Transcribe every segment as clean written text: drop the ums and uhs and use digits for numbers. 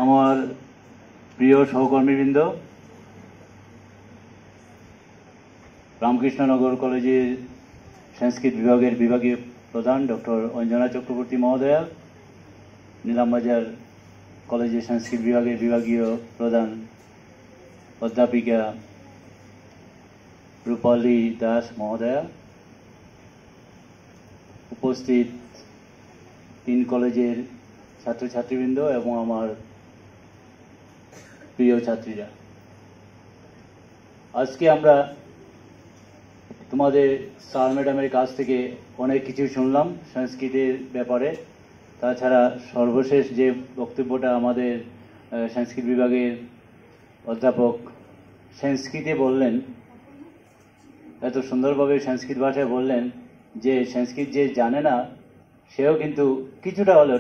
আমার প্রিয় সহকর্মীবৃন্দ, রামকৃষ্ণনগর কলেজের সংস্কৃত বিভাগের বিভাগীয় প্রধান ডক্টর অঞ্জনা চক্রবর্তী মহোদয়া, নীলামবাজার কলেজের সংস্কৃত বিভাগের বিভাগীয় প্রধান অধ্যাপিকা রূপালী দাস মহোদয়া, উপস্থিত তিন কলেজের ছাত্রছাত্রীবৃন্দ এবং আমার প্রিয় ছাত্রীরা, আজকে আমরা তোমাদের স্যার ম্যাডামের কাছ থেকে অনেক কিছু শুনলাম সংস্কৃতের ব্যাপারে। তাছাড়া সর্বশেষ যে বক্তব্যটা আমাদের সংস্কৃত বিভাগের অধ্যাপক সংস্কৃতে বললেন, এত সুন্দরভাবে সংস্কৃত ভাষায় বললেন যে সংস্কৃত যে জানে না সেও কিন্তু কিছুটা হলেও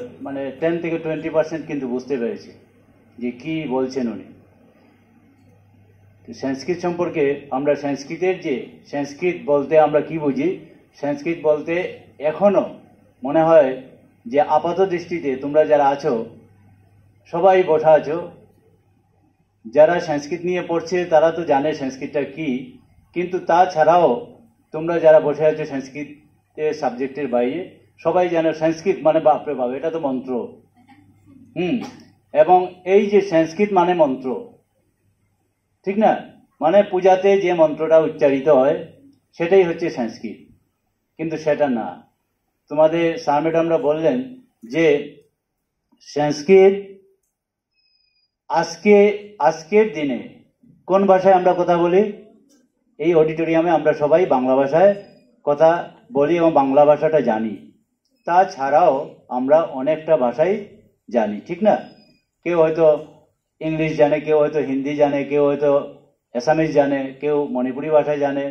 10 থেকে 20% কিন্তু বুঝতে পেরেছে যে কি বলছেন উনি। সংস্কৃত সম্পর্কে আমরা সংস্কৃত বলতে আমরা কি বুঝি? সংস্কৃত বলতে এখনো মনে হয় যে আপাত দৃষ্টিতে তোমরা যারা আছো সবাই বসা আছো, যারা সংস্কৃত নিয়ে পড়ছে তারা তো জানে সংস্কৃতটা কি, কিন্তু তাছাড়াও তোমরা যারা বসে আছো সংস্কৃতের সাবজেক্টের বাইরে সবাই জানো সংস্কৃত মানে বাপরে বাপ, এটা তো মন্ত্র। এবং এই যে সংস্কৃত মানে মন্ত্র, ঠিক না? মানে পূজাতে যে মন্ত্রটা উচ্চারিত হয় সেটাই হচ্ছে সংস্কৃত, কিন্তু সেটা না। তোমাদের স্যার ম্যাডামরা বললেন যে সংস্কৃত আজকের দিনে কোন ভাষায় আমরা কথা বলি? এই অডিটোরিয়ামে আমরা সবাই বাংলা ভাষায় কথা বলি এবং বাংলা ভাষাটা জানি। তাছাড়াও আমরা অনেকটা ভাষাই জানি, ঠিক না? কেউ হয়তো ইংলিশ জানে, কেউ হয়তো হিন্দি জানে, কেউ হয়তো অ্যাসামিজ জানে, কেউ মণিপুরি ভাষা জানে,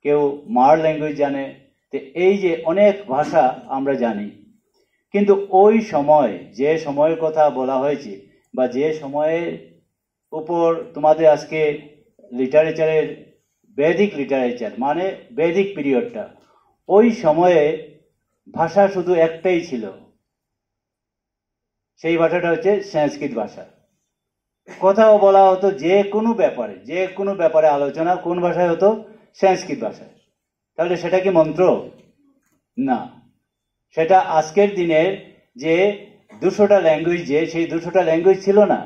কেউ মার ল্যাঙ্গুয়েজ জানে। তো এই যে অনেক ভাষা আমরা জানি, কিন্তু ওই সময় যে সময়ের কথা বলা হয়েছে বা যে সময়ের উপর তোমাদের আজকে লিটারেচারের বৈদিক লিটারেচার মানে বৈদিক পিরিয়ডটা, ওই সময়ে ভাষা শুধু একটাই ছিল, সেই ভাষাটা হচ্ছে সংস্কৃত ভাষা। কথাও বলা হতো যে কোনো ব্যাপারে আলোচনা কোন ভাষায় হতো? সংস্কৃত ভাষায়। তাহলে সেটা কি মন্ত্র? না, সেটা আজকের দিনের যে 200টা ল্যাঙ্গুয়েজ, সেই 200টা ল্যাঙ্গুয়েজ ছিল না,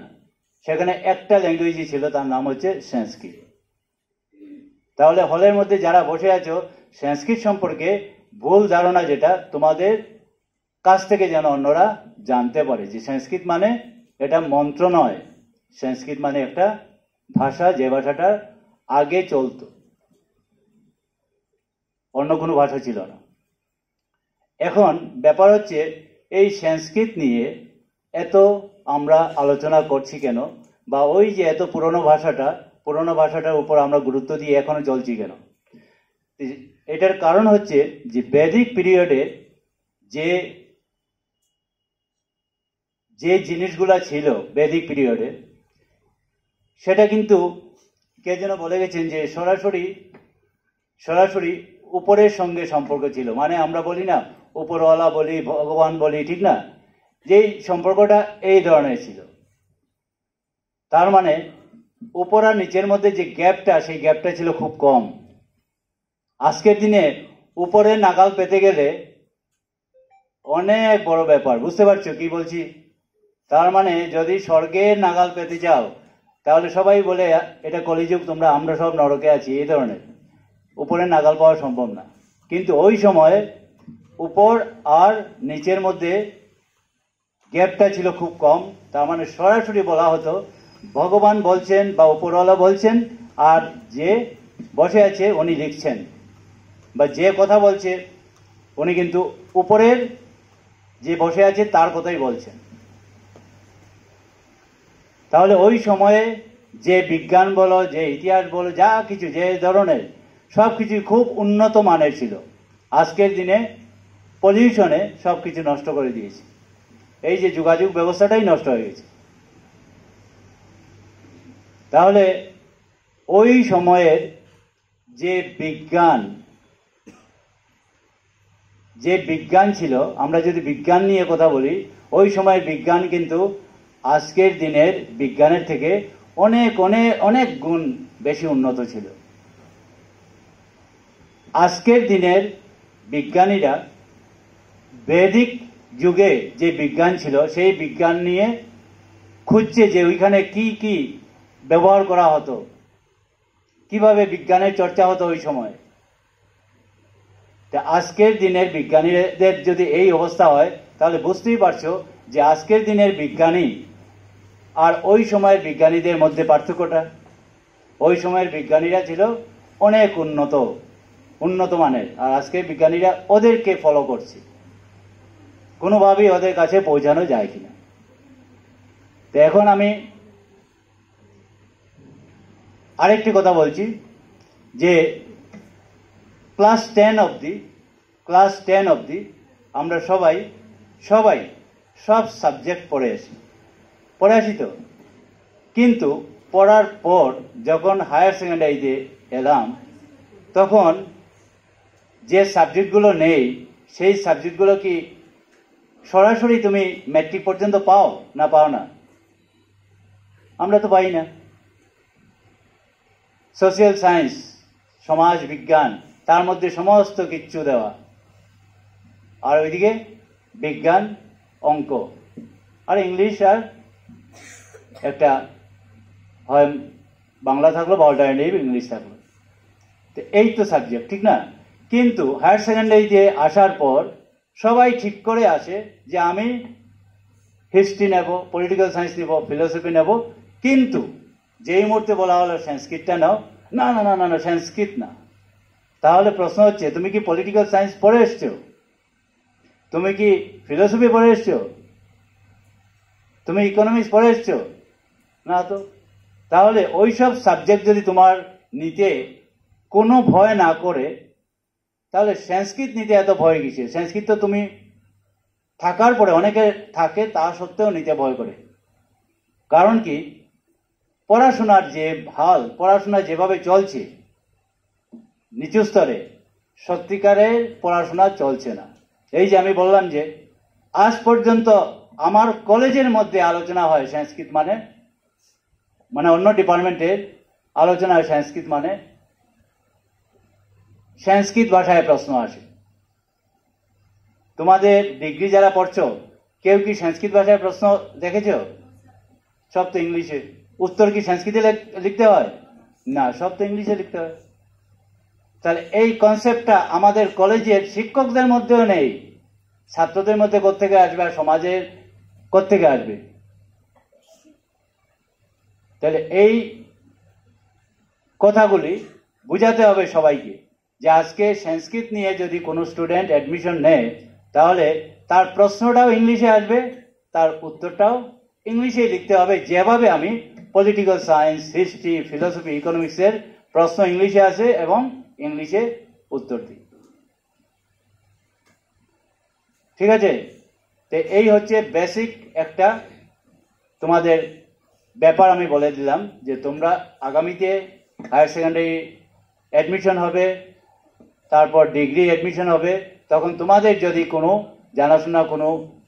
সেখানে একটা ল্যাঙ্গুয়েজই ছিল, তার নাম হচ্ছে সংস্কৃত। তাহলে হলের মধ্যে যারা বসে আছো, সংস্কৃত সম্পর্কে ভুল ধারণা যেটা তোমাদের কাছ থেকে যেন অন্যরা জানতে পারে যে সংস্কৃত মানে এটা মন্ত্র নয়, সংস্কৃত মানে একটা ভাষা, যে ভাষাটা আগে চলতো, অন্য কোনো ভাষা ছিল না। এখন ব্যাপার হচ্ছে এই সংস্কৃত নিয়ে এত আমরা আলোচনা করছি কেন, বা ওই যে এত পুরনো ভাষাটার উপর আমরা গুরুত্ব দিয়ে এখনো চলছি কেন? এটার কারণ হচ্ছে যে বৈদিক পিরিয়ডে যে জিনিসগুলা ছিল বৈদিক পিরিয়ডে, সেটা কিন্তু কে যেন বলে গেছেন যে সরাসরি উপরের সঙ্গে সম্পর্ক ছিল। মানে আমরা বলি না উপরওয়ালা বলি, ভগবান বলি, ঠিক না? যেই সম্পর্কটা এই ধরনের ছিল। তার মানে উপর আর নিচের মধ্যে যে গ্যাপটা, সেই গ্যাপটা ছিল খুব কম। আজকের দিনে উপরে নাগাল পেতে গেলে অনেক বড় ব্যাপার, বুঝতে পারছো কি বলছি? তার মানে যদি স্বর্গের নাগাল পেতে যাও তাহলে সবাই বলে এটা কলিযুগ, আমরা সব নরকে আছি, এই ধরনের। উপরে নাগাল পাওয়া সম্ভব না। কিন্তু ওই সময়ে উপর আর নিচের মধ্যে গ্যাপটা ছিল খুব কম। তার মানে সরাসরি বলা হতো ভগবান বলছেন বা উপরওয়ালা বলছেন, আর যে বসে আছে উনি লিখছেন, বা যে কথা বলছে উনি কিন্তু উপরের যে বসে আছে তার কথাই বলছেন। তাহলে ওই সময়ে যে বিজ্ঞান বলো, যে ইতিহাস বলো, যা কিছু যে ধরনের সব কিছু খুব উন্নত মানের ছিল। আজকের দিনে পলিউশনে সব কিছু নষ্ট করে দিয়েছে, এই যে যোগাযোগ ব্যবস্থাটাই নষ্ট হয়ে গেছে। তাহলে ওই সময়ের যে বিজ্ঞান ছিল, আমরা যদি বিজ্ঞান নিয়ে কথা বলি, ওই সময়ের বিজ্ঞান কিন্তু আজকের দিনের বিজ্ঞানের থেকে অনেক অনেক অনেক গুণ বেশি উন্নত ছিল। আজকের দিনের বিজ্ঞানীরা বৈদিক যুগে যে বিজ্ঞান ছিল সেই বিজ্ঞান নিয়ে খুঁজছে যে ওইখানে কি কি ব্যবহার করা হতো, কিভাবে বিজ্ঞানের চর্চা হতো ওই সময়। তা আজকের দিনের বিজ্ঞানীদের যদি এই অবস্থা হয় তাহলে বুঝতেই পারছো যে আজকের দিনের বিজ্ঞানী আর ওই সময়ের বিজ্ঞানীদের মধ্যে পার্থক্যটা। ওই সময়ের বিজ্ঞানীরা ছিল অনেক উন্নত মানের, আর আজকের বিজ্ঞানীরা ওদেরকে ফলো করছে, কোনোভাবেই ওদের কাছে পৌঁছানো যায় কিনা। তো এখন আমি আরেকটি কথা বলছি যে ক্লাস 10 অবধি আমরা সবাই সব সাবজেক্ট পড়ে আসি তো, কিন্তু পড়ার পর যখন হায়ার সেকেন্ডারিতে এলাম তখন যে সাবজেক্টগুলো নেই সেই সাবজেক্টগুলো কি সরাসরি তুমি ম্যাট্রিক পর্যন্ত পাও না? আমরা তো পাই না। সোশিয়াল সায়েন্স, সমাজ বিজ্ঞান, তার মধ্যে সমস্ত কিচ্ছু দেওয়া, আর ওইদিকে বিজ্ঞান, অঙ্ক আর ইংলিশ, আর একটা হয় বাংলা থাকলো বা অল্টারনেটিভ ইংলিশ থাকলো। তো এই তো সাবজেক্ট, ঠিক না? কিন্তু হায়ার সেকেন্ডারিতে আসার পর সবাই ঠিক করে আসে যে আমি হিস্ট্রি নেব, পলিটিক্যাল সায়েন্স নেব, ফিলোসফি নেব, কিন্তু যেই মুহূর্তে বলা হলো সংস্কৃতটা নাও, না সংস্কৃত না। তাহলে প্রশ্ন হচ্ছে, তুমি কি পলিটিক্যাল সায়েন্স পড়ে এসছো? তুমি কি ফিলোসফি পড়ে এসছো? তুমি ইকোনমিক্স পড়ে এসছো? না তো। তাহলে ওইসব সাবজেক্ট যদি তোমার নিতে কোনো ভয় না করে, তাহলে সংস্কৃত নিতে এত ভয় কিসে? সংস্কৃত তো তুমি থাকার পরে, অনেকে থাকে তা সত্ত্বেও নিতে ভয় করে। কারণ কি? পড়াশোনার যে পড়াশোনা যেভাবে চলছে নিচু স্তরে, সত্যিকারের পড়াশোনা চলছে না। এই যে আমি বললাম যে আজ পর্যন্ত আমার কলেজের মধ্যে আলোচনা হয় সংস্কৃত মানে অন্য ডিপার্টমেন্টের আলোচনা হয় সংস্কৃত মানে, সংস্কৃত ভাষায় প্রশ্ন আসে। তোমাদের ডিগ্রি যারা পড়ছো কেউ কি সংস্কৃত ভাষায় প্রশ্ন দেখেছো? সব তো ইংলিশে। উত্তর কি সংস্কৃতে লিখতে হয়? না, সব তো ইংলিশে লিখতে হয়। তাহলে এই কনসেপ্টটা আমাদের কলেজের শিক্ষকদের মধ্যেও নেই। ছাত্রদের মধ্যে কোত্থেকে আসবে আর সমাজের কোত্থেকে আসবে? তাহলে এই কথাগুলি বুঝাতে হবে সবাইকে যে আজকে সংস্কৃত নিয়ে যদি কোনো স্টুডেন্ট অ্যাডমিশন নেয় তাহলে তার প্রশ্নটাও ইংলিশে আসবে, তার উত্তরটাও ইংলিশেই লিখতে হবে। যেভাবে আমি পলিটিক্যাল সায়েন্স, হিস্ট্রি, ফিলোসফি, ইকোনমিক্সের প্রশ্ন ইংলিশে আসে এবং ইংলিশে উত্তর দিই। ঠিক আছে? তো এই হচ্ছে বেসিক একটা তোমাদের ব্যাপার আমি বলে দিলাম যে তোমরা আগামীতে হায়ার সেকেন্ডারি অ্যাডমিশন হবে, তারপর ডিগ্রি অ্যাডমিশন হবে, তখন তোমাদের যদি কোনো জানাশোনা কোনো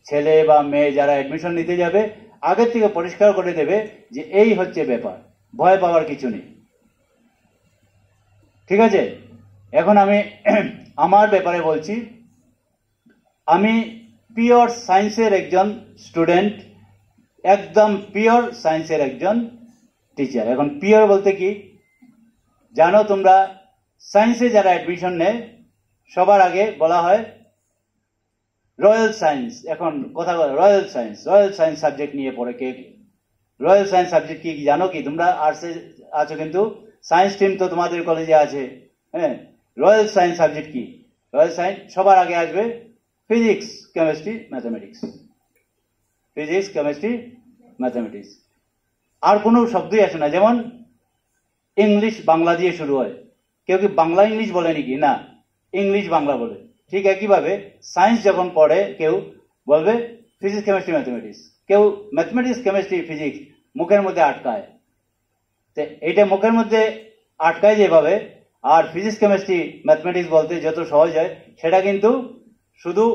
ছেলে বা মেয়ে যারা অ্যাডমিশন নিতে যাবে আগের থেকে পরিষ্কার করে দেবে যে এই হচ্ছে ব্যাপার, ভয় পাওয়ার কিছু নেই। ঠিক আছে? এখন আমি আমার ব্যাপারে বলছি। আমি পিওর সায়েন্সের একজন স্টুডেন্ট, একদম পিওর সায়েন্সের একজন টিচার। এখন পিওর বলতে কি জানো তোমরা? সায়েন্সে যারা অ্যাডমিশন নেয় সবার আগে বলা হয় রয়্যাল সায়েন্স। এখন কথা বলো, রয়্যাল সায়েন্স সাবজেক্ট নিয়ে পড়ে কে? রয়্যাল সায়েন্স সাবজেক্ট কি জানো কি? তোমরা আর্টসে আছো কিন্তু সায়েন্স টিম তো তোমাদের কলেজে আছে। হ্যাঁ, রয়্যাল সায়েন্স সাবজেক্ট কি? রয়্যাল সায়েন্স সবার আগে আসবে physics, chemistry, mathematics. Physics, chemistry, mathematics. আর কোনো শব্দই আসে না। যেমন ইংলিশ বাংলা দিয়ে শুরু হয়, কেউ কি বাংলা ইংলিশ বলে নাকি? না, ইংলিশ বাংলা বলে। ঠিক একইভাবে সায়েন্স যখন পড়ে কেউ বলবে ফিজিক্স, কেমিস্ট্রি, ম্যাথামেটিক্স। কেউ ম্যাথমেটিক্স, কেমিস্ট্রি, ফিজিক্স মুখের মধ্যে আটকায়। তো এইটা মুখের মধ্যে আটকায় যেভাবে, আর ফিজিক্স, কেমিস্ট্রি, ম্যাথমেটিক্স বলতে যত সহজ হয় সেটা কিন্তু শুধু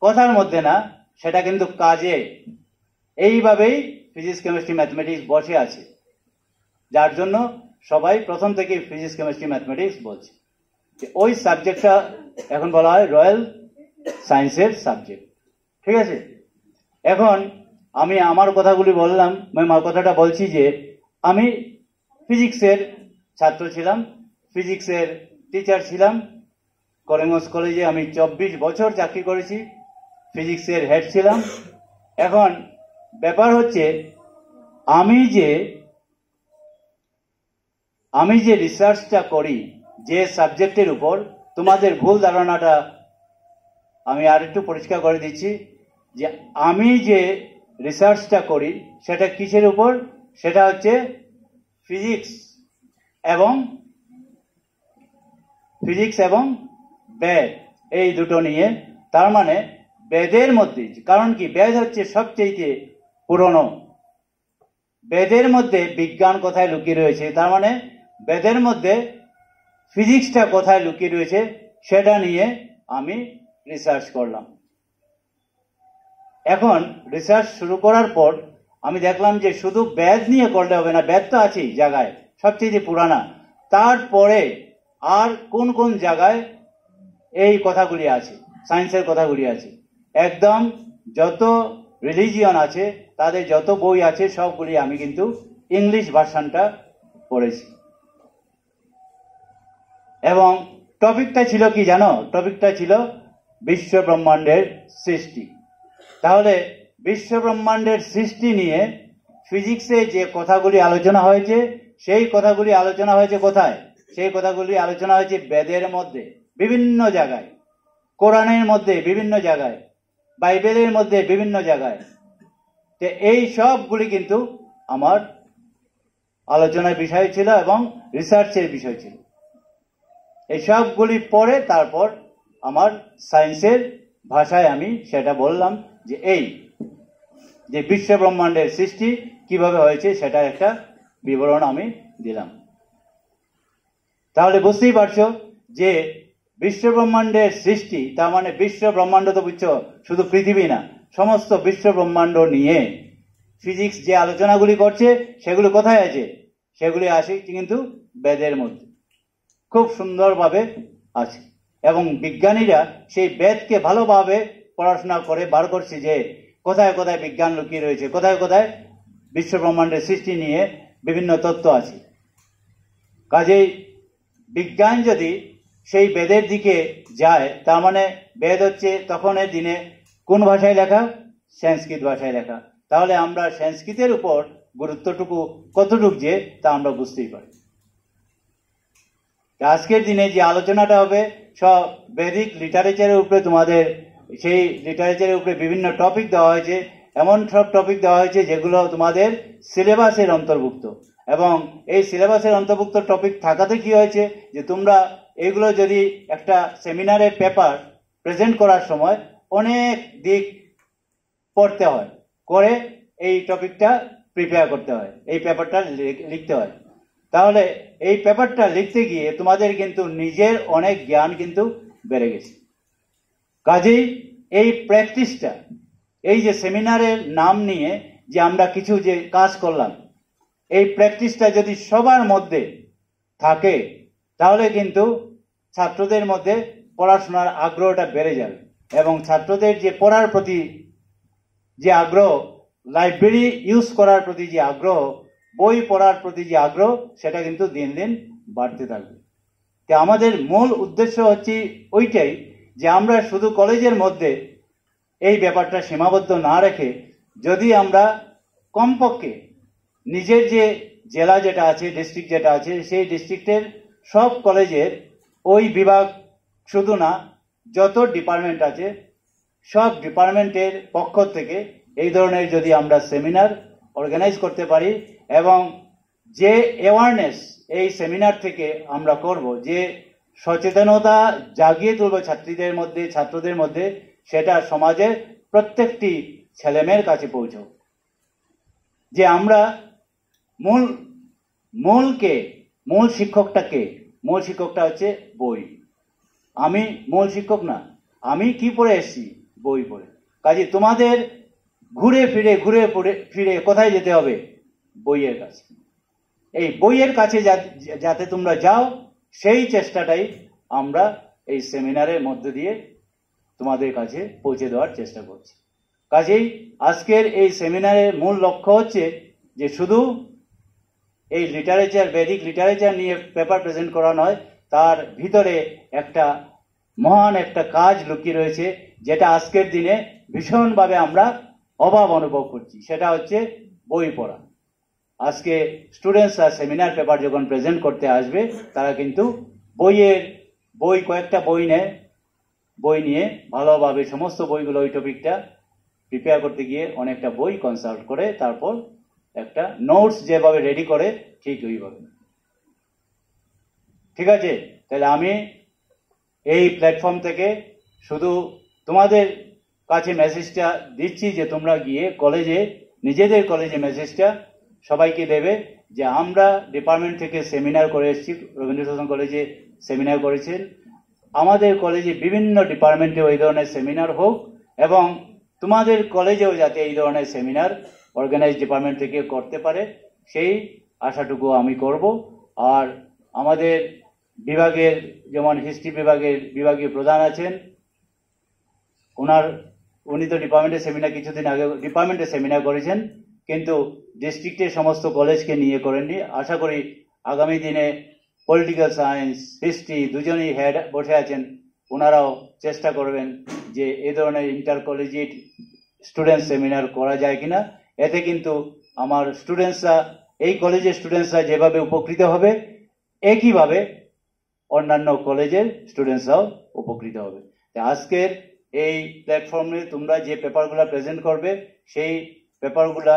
কথার মধ্যে না, সেটা কিন্তু কাজে। এইভাবেই ফিজিক্স কেমিস্ট্রি ম্যাথমেটিক্স বসে আছে, যার জন্য সবাই প্রথম থেকে ফিজিক্স কেমিস্ট্রি ম্যাথমেটিক্স বলছে। ওই সাবজেক্টটা এখন বলা হয় রয়্যাল সায়েন্সের সাবজেক্ট। ঠিক আছে, এখন আমি আমার কথাগুলি বললাম, আমার কথাটা বলছি যে আমি ফিজিক্সের ছাত্র ছিলাম, ফিজিক্সের টিচার ছিলাম। করিমগঞ্জ কলেজে আমি 24 বছর চাকরি করেছি, ফিজিক্সের হেড ছিলাম। এখন ব্যাপার হচ্ছে আমি যে রিসার্চটা করি যে সাবজেক্টের উপর, তোমাদের ভুল ধারণাটা আমি আর একটু পরিষ্কার করে দিচ্ছি যে আমি যে রিসার্চটা করি সেটা কিসের উপর, সেটা হচ্ছে ফিজিক্স এবং বেদ, এই দুটো নিয়ে। তার মানে বেদের মধ্যে, কারণ কি বেদ হচ্ছে সবচেয়ে পুরনো, বেদের মধ্যে বিজ্ঞান কোথায় লুকিয়ে রয়েছে, তার মানে বেদের মধ্যে ফিজিক্সটা কোথায় লুকিয়ে রয়েছে সেটা নিয়ে আমি রিসার্চ করলাম। এখন রিসার্চ শুরু করার পর আমি দেখলাম যে শুধু বেদ নিয়ে করলে হবে না, বেদ তো আছেই জায়গায়, সবচেয়ে পুরানা, তারপরে আর কোন কোন জায়গায় এই কথাগুলি আছে, সায়েন্সের কথাগুলি আছে। একদম যত রিলিজিয়ন আছে তাদের যত বই আছে সবগুলি আমি কিন্তু ইংলিশ ভার্সনটা পড়েছি। এবং টপিকটা ছিল কি জানো, টপিকটা ছিল বিশ্ব ব্রহ্মাণ্ডের সৃষ্টি। তাহলে বিশ্ব ব্রহ্মাণ্ডের সৃষ্টি নিয়ে ফিজিক্সে যে কথাগুলি আলোচনা হয়েছে সেই কথাগুলি আলোচনা হয়েছে কোথায়, সেই কথাগুলি আলোচনা হয়েছে বেদের মধ্যে বিভিন্ন জায়গায়, কোরআনের মধ্যে বিভিন্ন জায়গায়, বাইবেলের মধ্যে বিভিন্ন জায়গায়। তো এই সবগুলি কিন্তু আমার আলোচনার বিষয় ছিল এবং রিসার্চের বিষয় ছিল। এই সবগুলি পরে তারপর আমার সায়েন্সের ভাষায় আমি সেটা বললাম যে এই যে বিশ্ব ব্রহ্মাণ্ডের সৃষ্টি কিভাবে হয়েছে সেটার একটা বিবরণ আমি দিলাম। তাহলে বুঝতেই পারছো যে বিশ্ব ব্রহ্মাণ্ডের সৃষ্টি, তার মানে বিশ্ব ব্রহ্মাণ্ড তো বুঝছো শুধু পৃথিবী না, সমস্ত বিশ্ব ব্রহ্মাণ্ড নিয়ে ফিজিক্স যে আলোচনাগুলি করছে সেগুলো কোথায় আছে, সেগুলি আসে কিন্তু বেদের মধ্যে খুব সুন্দরভাবে আছে। এবং বিজ্ঞানীরা সেই বেদকে ভালোভাবে পড়াশোনা করে বার করছে যে কোথায় কোথায় বিজ্ঞান লুকিয়ে রয়েছে, কোথায় কোথায় বিশ্ব ব্রহ্মাণ্ডের সৃষ্টি নিয়ে বিভিন্ন তত্ত্ব আছে। কাজেই বিজ্ঞান যদি সেই বেদের দিকে যায়, তার মানে বেদ হচ্ছে তখনের দিনে কোন ভাষায় লেখা, সংস্কৃত ভাষায় লেখা। তাহলে আমরা সংস্কৃতের উপর গুরুত্বটুকু কতটুকু যে তা আমরা বুঝতেই পারি। আজকের দিনে যে আলোচনাটা হবে সব বেদিক লিটারেচারের উপরে, তোমাদের সেই লিটারেচারের উপরে বিভিন্ন টপিক দেওয়া হয়েছে, এমন সব টপিক দেওয়া হয়েছে যেগুলো তোমাদের সিলেবাসের অন্তর্ভুক্ত। এবং এই সিলেবাসের অন্তর্ভুক্ত টপিক থাকাতে কি হয়েছে যে তোমরা এগুলো যদি একটা সেমিনারে পেপার প্রেজেন্ট করার সময় অনেক দিক পড়তে হয়, করে এই টপিকটা প্রিপেয়ার করতে হয়, এই পেপারটা লিখতে হয়। তাহলে এই পেপারটা লিখতে গিয়ে তোমাদের কিন্তু নিজের অনেক জ্ঞান কিন্তু বেড়ে গেছে। কাজেই এই প্র্যাকটিসটা, এই যে সেমিনারের নাম নিয়ে যে আমরা কিছু যে কাজ করলাম, এই প্র্যাকটিসটা যদি সবার মধ্যে থাকে তাহলে কিন্তু ছাত্রদের মধ্যে পড়াশোনার আগ্রহটা বেড়ে যাবে। এবং ছাত্রদের যে পড়ার প্রতি যে আগ্রহ, লাইব্রেরি ইউজ করার প্রতি যে আগ্রহ, বই পড়ার প্রতি যে আগ্রহ, সেটা কিন্তু দিন দিন বাড়তে থাকবে। তো আমাদের মূল উদ্দেশ্য হচ্ছে ওইটাই যে আমরা শুধু কলেজের মধ্যে এই ব্যাপারটা সীমাবদ্ধ না রেখে যদি আমরা কমপক্ষে নিজের যে জেলা যেটা আছে, ডিস্ট্রিক্ট যেটা আছে, সেই ডিস্ট্রিক্টের সব কলেজের ওই বিভাগ শুধু না, যত ডিপার্টমেন্ট আছে সব ডিপার্টমেন্টের পক্ষ থেকে এই ধরনের যদি আমরা সেমিনার অর্গানাইজ করতে পারি এবং যে অ্যাওয়ারনেস এই সেমিনার থেকে আমরা করব, যে সচেতনতা জাগিয়ে তুলব ছাত্রদের মধ্যে, সেটা সমাজের প্রত্যেকটি ছেলেমেয়ের কাছে পৌঁছাব। যে আমরা মূল শিক্ষকটা হচ্ছে বই। আমি মূল শিক্ষক না, আমি কি পড়ে এসেছি, বই পড়ে। কাজে তোমাদের ঘুরে ফিরে কোথায় যেতে হবে? বইয়ের কাছে। এই বইয়ের কাছে যাতে তোমরা যাও, সেই চেষ্টাটাই আমরা এই সেমিনারের মধ্য দিয়ে তোমাদের কাছে পৌঁছে দেওয়ার চেষ্টা করছি। কাজেই আজকের এই সেমিনারের মূল লক্ষ্য হচ্ছে যে শুধু এই লিটারেচার, বৈদিক লিটারেচার নিয়ে পেপার প্রেজেন্ট করা নয়, তার ভিতরে একটা মহান একটা কাজ লুকিয়ে রয়েছে, যেটা আজকের দিনে ভীষণভাবে আমরা অভাব অনুভব করছি। সেটা হচ্ছে বই পড়া। আজকে স্টুডেন্টসরা সেমিনার পেপার যখন প্রেজেন্ট করতে আসবে, তারা কিন্তু কয়েকটা বই নিয়ে ভালোভাবে সমস্ত বইগুলো ওই টপিকটা প্রিপেয়ার করতে গিয়ে অনেকটা বই কনসাল্ট করে তারপর একটা নোটস যেভাবে রেডি করে ঠিক ওইভাবে। ঠিক আছে, তাহলে আমি এই প্ল্যাটফর্ম থেকে শুধু তোমাদের কাছে মেসেজটা দিচ্ছি যে তোমরা গিয়ে নিজেদের কলেজে মেসেজটা সবাইকে দেবে যে আমরা ডিপার্টমেন্ট থেকে সেমিনার করে এসেছি। রবীন্দ্র সদন কলেজে সেমিনার করেছেন, আমাদের কলেজে বিভিন্ন ডিপার্টমেন্টে ওই ধরনের সেমিনার হোক, এবং তোমাদের কলেজেও যাতে এই ধরনের সেমিনার অর্গানাইজ ডিপার্টমেন্ট থেকে করতে পারে, সেই আশাটুকু আমি করব। আর আমাদের বিভাগের, যেমন হিস্ট্রি বিভাগীয় প্রধান আছেন, উনি তো ডিপার্টমেন্টের সেমিনার কিছুদিন আগে ডিপার্টমেন্টের সেমিনার করেছেন, কিন্তু ডিস্ট্রিক্টের সমস্ত কলেজকে নিয়ে করেননি। আশা করি আগামী দিনে পলিটিক্যাল সায়েন্স, হিস্ট্রি দুজনেই হেড বসে আছেন, ওনারাও চেষ্টা করবেন যে এ ধরনের ইন্টার কলেজিয়েট স্টুডেন্ট সেমিনার করা যায় কিনা। এতে কিন্তু আমার স্টুডেন্টসরা, এই কলেজের স্টুডেন্টসরা যেভাবে উপকৃত হবে, একইভাবে অন্যান্য কলেজের স্টুডেন্টসরাও উপকৃত হবে। আজকের এই প্ল্যাটফর্মে তোমরা যে পেপারগুলো প্রেজেন্ট করবে, সেই পেপারগুলা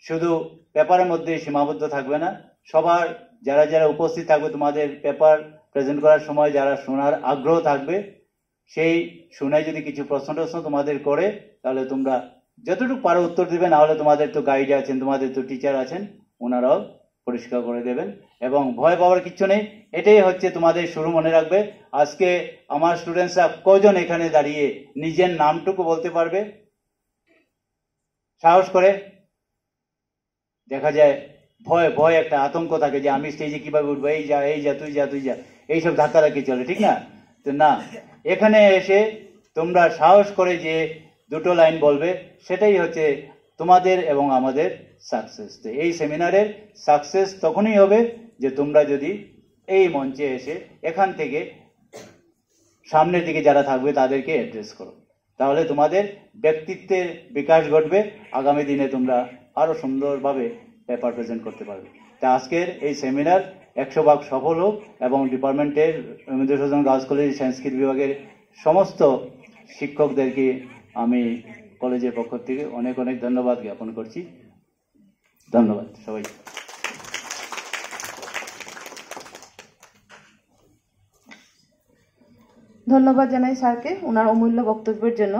শুধু পেপারের মধ্যে সীমাবদ্ধ থাকবে না। সবার যারা উপস্থিত থাকবে, তোমাদের পেপার প্রেজেন্ট করার সময় যারা শোনার আগ্রহ থাকবে, সেই শুনে যদি কিছু প্রশ্ন তোমাদের করে, তাহলে তোমরা যতটুকু পারো উত্তর দিবে। না হলে তোমাদের তো গাইড আছেন, তোমাদের তো টিচার আছেন, ওনারাও পরিষ্কার করে দেবেন। এবং ভয় পাওয়ার কিচ্ছু নেই, এটাই হচ্ছে তোমাদের শুরু। মনে রাখবে, আজকে আমার স্টুডেন্টসরা কজন এখানে দাঁড়িয়ে নিজের নামটুকু বলতে পারবে সাহস করে? দেখা যায় ভয় একটা আতঙ্ক থাকে যে আমি স্টেজে কিভাবে উঠবো, এই যা তুই যা এইসব ধাক্কাধাক্কি চলে, ঠিক না? তো না, এখানে এসে তোমরা সাহস করে যে দুটো লাইন বলবে, সেটাই হচ্ছে তোমাদের এবং আমাদের সাকসেস। তো এই সেমিনারের সাকসেস তখনই হবে যে তোমরা যদি এই মঞ্চে এসে এখান থেকে সামনের দিকে যারা থাকবে তাদেরকে অ্যাড্রেস করো, তাহলে তোমাদের ব্যক্তিত্বের বিকাশ ঘটবে। আগামী দিনে তোমরা আরো সুন্দরভাবে পেপার প্রেজেন্ট করতে পারবে। তা আজকের এই সেমিনার 100% সফল হোক, এবং ডিপার্টমেন্টের রবীন্দ্র সদন গার্লস কলেজ সংস্কৃত বিভাগের সমস্ত শিক্ষকদেরকে আমি কলেজের পক্ষ থেকে অনেক ধন্যবাদ জ্ঞাপন করছি। ধন্যবাদ সবাই। ধন্যবাদ জানাই স্যারকে ওনার অমূল্য বক্তব্যের জন্য।